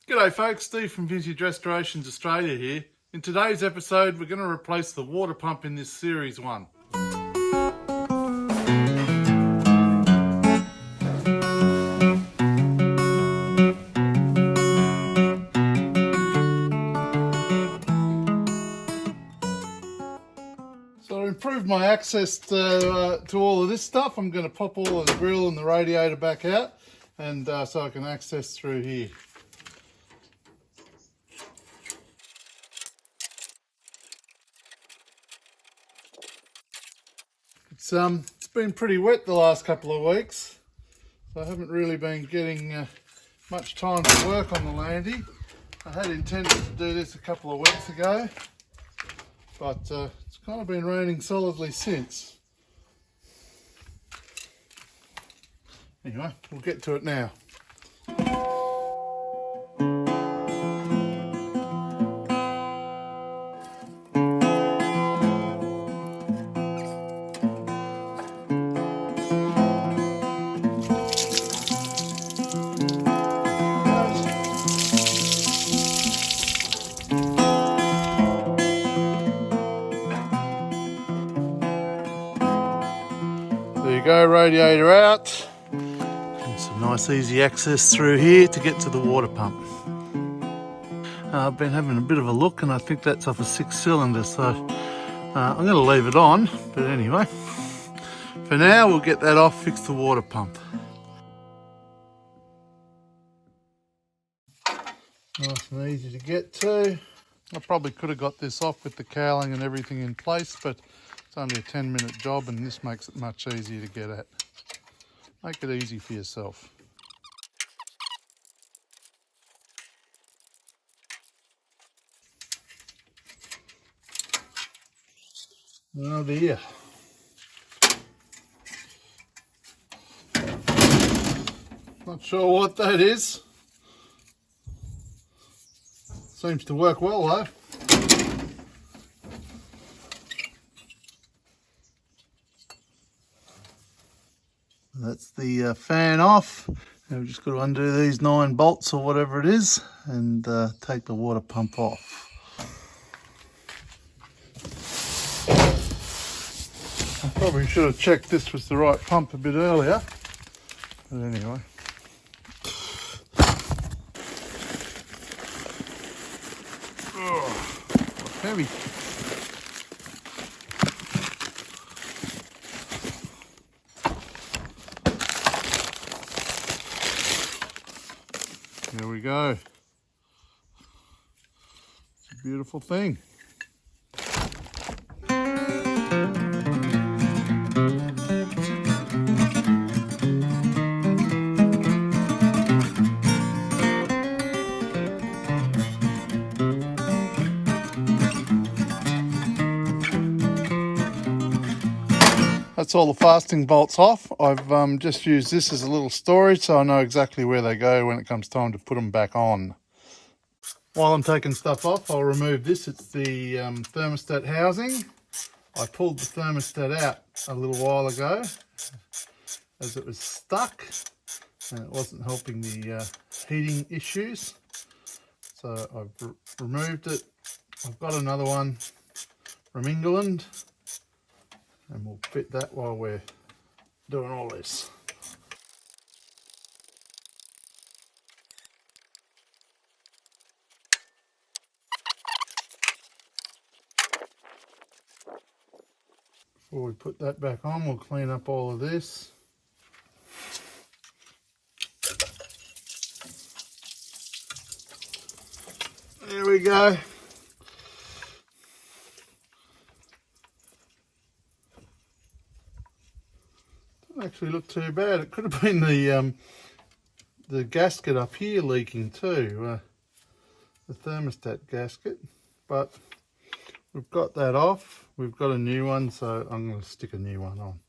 G'day folks, Steve from Vintage Restorations Australia here. In today's episode we're going to replace the water pump in this series 1. So to improve my access to all of this stuff, I'm going to pop all of the grill and the radiator back out, and so I can access through here. It's been pretty wet the last couple of weeks, so I haven't really been getting much time to work on the Landy. I had intended to do this a couple of weeks ago, but it's kind of been raining solidly since. Anyway, we'll get to it now. There you go, radiator out. And some nice easy access through here to get to the water pump. I've been having a bit of a look and I think that's off a 6-cylinder, so I'm going to leave it on. But anyway, for now we'll get that off, fix the water pump. Nice and easy to get to. I probably could have got this off with the cowling and everything in place, but it's only a 10-minute job and this makes it much easier to get at. Make it easy for yourself. Oh dear. Not sure what that is. Seems to work well though. That's the fan off. Now we've just got to undo these 9 bolts or whatever it is and take the water pump off. I probably should have checked this was the right pump a bit earlier, but anyway. Oh, heavy. There we go. It's a beautiful thing. That's all the fastening bolts off. I've just used this as a little storage so I know exactly where they go when it comes time to put them back on. While I'm taking stuff off, I'll remove this. It's the thermostat housing. I pulled the thermostat out a little while ago as it was stuck and it wasn't helping the heating issues. So I've removed it. I've got another one from England, and we'll fit that while we're doing all this. Before we put that back on, we'll clean up all of this. There we go. Actually look too bad. It could have been the gasket up here leaking too, the thermostat gasket, but we've got that off. We've got a new one, so I'm going to stick a new one on.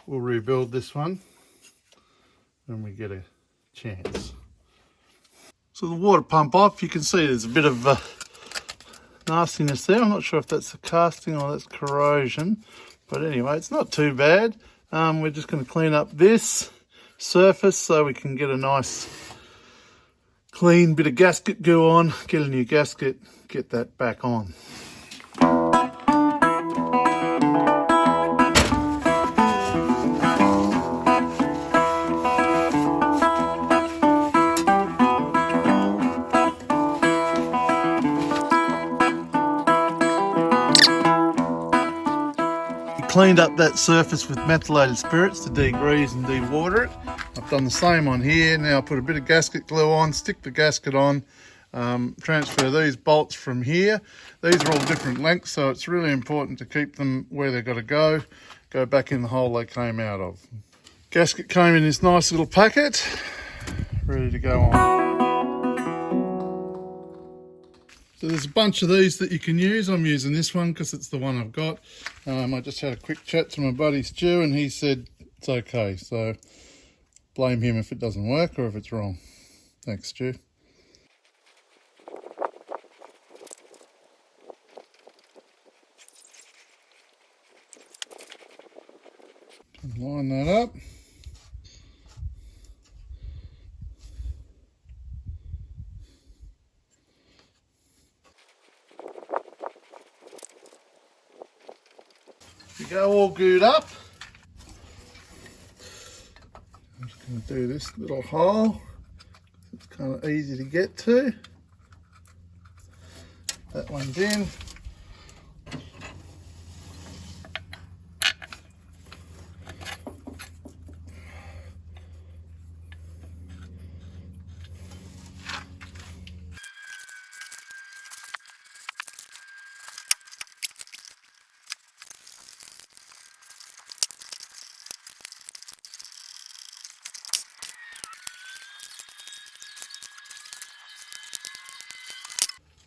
We'll rebuild this one when we get a chance. So the water pump off, you can see there's a bit of nastiness there. I'm not sure if that's the casting or that's corrosion, but anyway, it's not too bad. We're just going to clean up this surface so we can get a nice clean bit of gasket goo on, get a new gasket, get that back on. Cleaned up that surface with methylated spirits to degrease and dewater it. I've done the same on here. Now I put a bit of gasket glue on, stick the gasket on, transfer these bolts from here. These are all different lengths, so it's really important to keep them where they've got to go back in the hole they came out of. Gasket came in this nice little packet, ready to go on. So there's a bunch of these that you can use. I'm using this one because it's the one I've got. I just had a quick chat to my buddy Stu and he said it's okay. So blame him if it doesn't work or if it's wrong. Thanks, Stu. Line that up. You go all gooed up. I'm just going to do this little hole. It's kind of easy to get to. That one's in.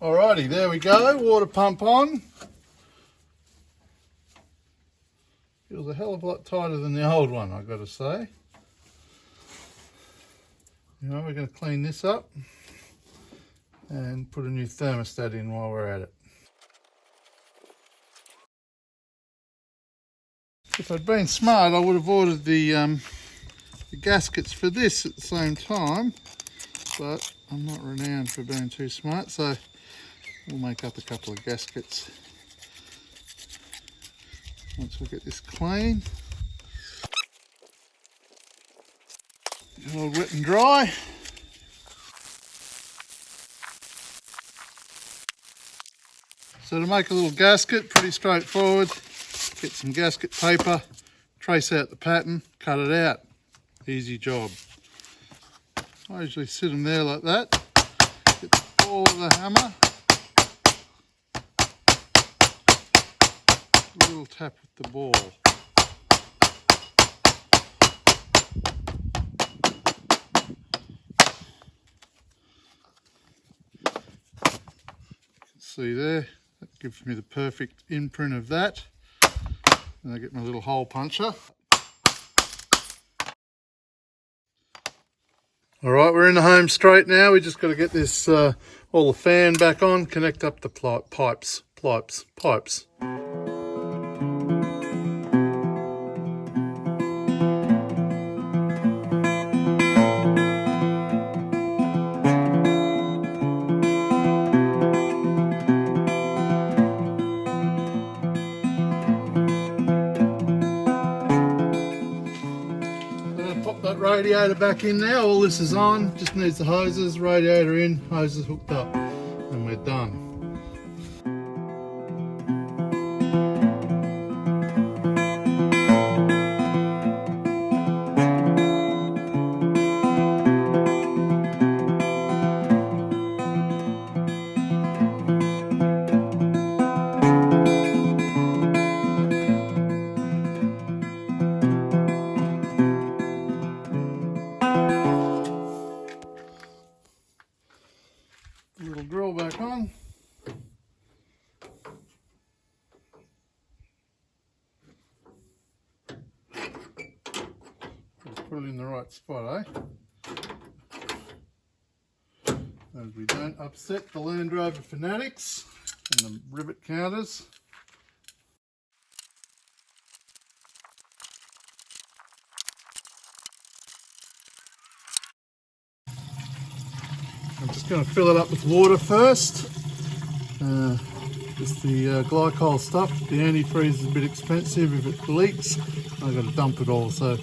Alrighty, there we go, water pump on. Feels a hell of a lot tighter than the old one, I've got to say. You know, we're going to clean this up and put a new thermostat in while we're at it. If I'd been smart, I would have ordered the gaskets for this at the same time, but I'm not renowned for being too smart, so we'll make up a couple of gaskets once we get this clean. All wet and dry. So to make a little gasket, pretty straightforward. Get some gasket paper, trace out the pattern, cut it out. Easy job. I usually sit them there like that. Get the ball of the hammer. A little tap with the ball. See there, that gives me the perfect imprint of that. And I get my little hole puncher. All right, we're in the home straight now. We just got to get this all the fan back on, connect up the pipes. Pop that radiator back in now. All this is on, just needs the hoses, radiator in, hoses hooked up, and we're done. Little drill back on. Put it in the right spot, as we don't upset the Landrover fanatics and the rivet counters. I'm just going to fill it up with water first. Just the glycol stuff. The antifreeze is a bit expensive. If it leaks, I've got to dump it all. So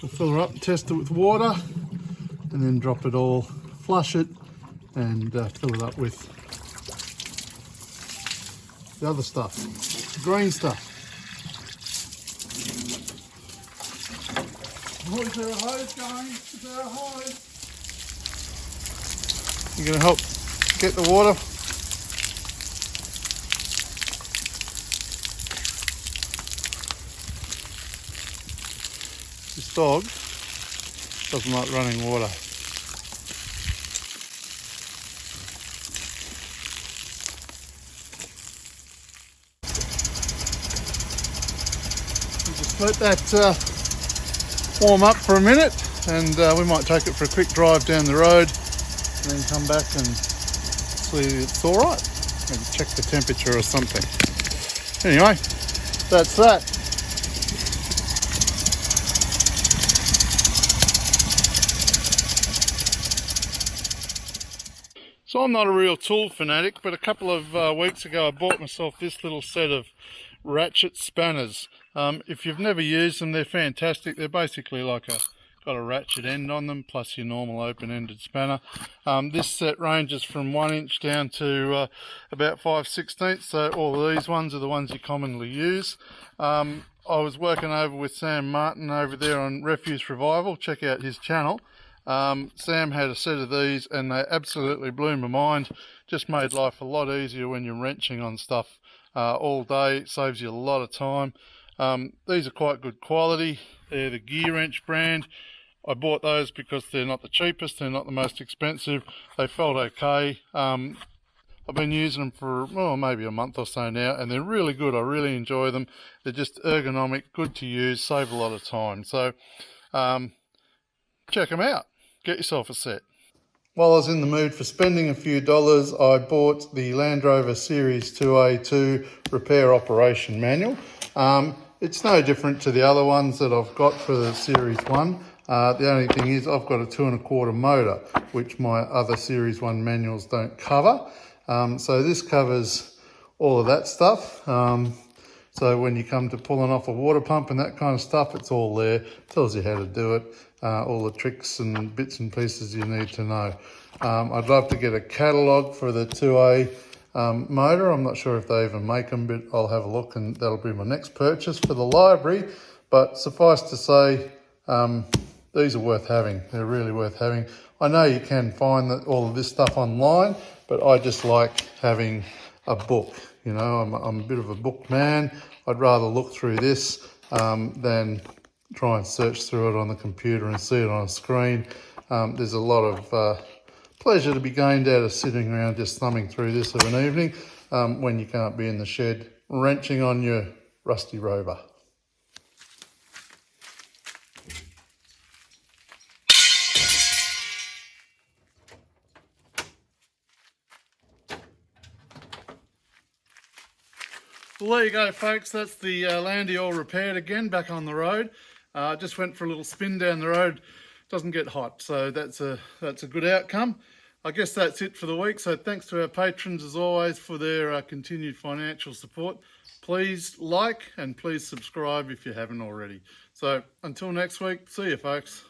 we'll fill her up, test it with water, and then drop it all, flush it, and fill it up with the other stuff, the green stuff. Oh, is there a hose going? Is there a hose? You're going to help get the water. This dog doesn't like running water. We'll just let that warm up for a minute, and we might take it for a quick drive down the road and then come back and see it's all right. Maybe check the temperature or something. Anyway, that's that. So I'm not a real tool fanatic, but a couple of weeks ago I bought myself this little set of ratchet spanners. If you've never used them, they're fantastic. They're basically like got a ratchet end on them, plus your normal open-ended spanner. This set ranges from 1 inch down to about 5/16, so all of these ones are the ones you commonly use. I was working over with Sam Martin over there on Refuse Revival. Check out his channel. Sam had a set of these and they absolutely blew my mind. Just made life a lot easier when you're wrenching on stuff all day. It saves you a lot of time. These are quite good quality. They're the Gear Wrench brand. I bought those because they're not the cheapest, they're not the most expensive. They felt okay. I've been using them for maybe a month or so now, and they're really good. I really enjoy them. They're just ergonomic, good to use, save a lot of time. So check them out. Get yourself a set. While I was in the mood for spending a few dollars, I bought the Landrover Series 2A2 Repair Operation Manual. It's no different to the other ones that I've got for the Series 1. The only thing is I've got a 2 1/4 motor, which my other Series 1 manuals don't cover. So this covers all of that stuff. So when you come to pulling off a water pump and that kind of stuff, it's all there. Tells you how to do it, all the tricks and bits and pieces you need to know. I'd love to get a catalogue for the 2A motor. I'm not sure if they even make them, but I'll have a look, and that'll be my next purchase for the library. But suffice to say, these are worth having. They're really worth having. I know you can find all of this stuff online, but I just like having a book. You know, I'm a bit of a book man. I'd rather look through this than try and search through it on the computer and see it on a screen. There's a lot of pleasure to be gained out of sitting around just thumbing through this of an evening when you can't be in the shed wrenching on your rusty Rover. Well, there you go, folks. That's the Landy all repaired again, back on the road. Just went for a little spin down the road. Doesn't get hot, so that's a good outcome. I guess that's it for the week. So thanks to our patrons as always for their continued financial support. Please like and please subscribe if you haven't already. So until next week, see you, folks.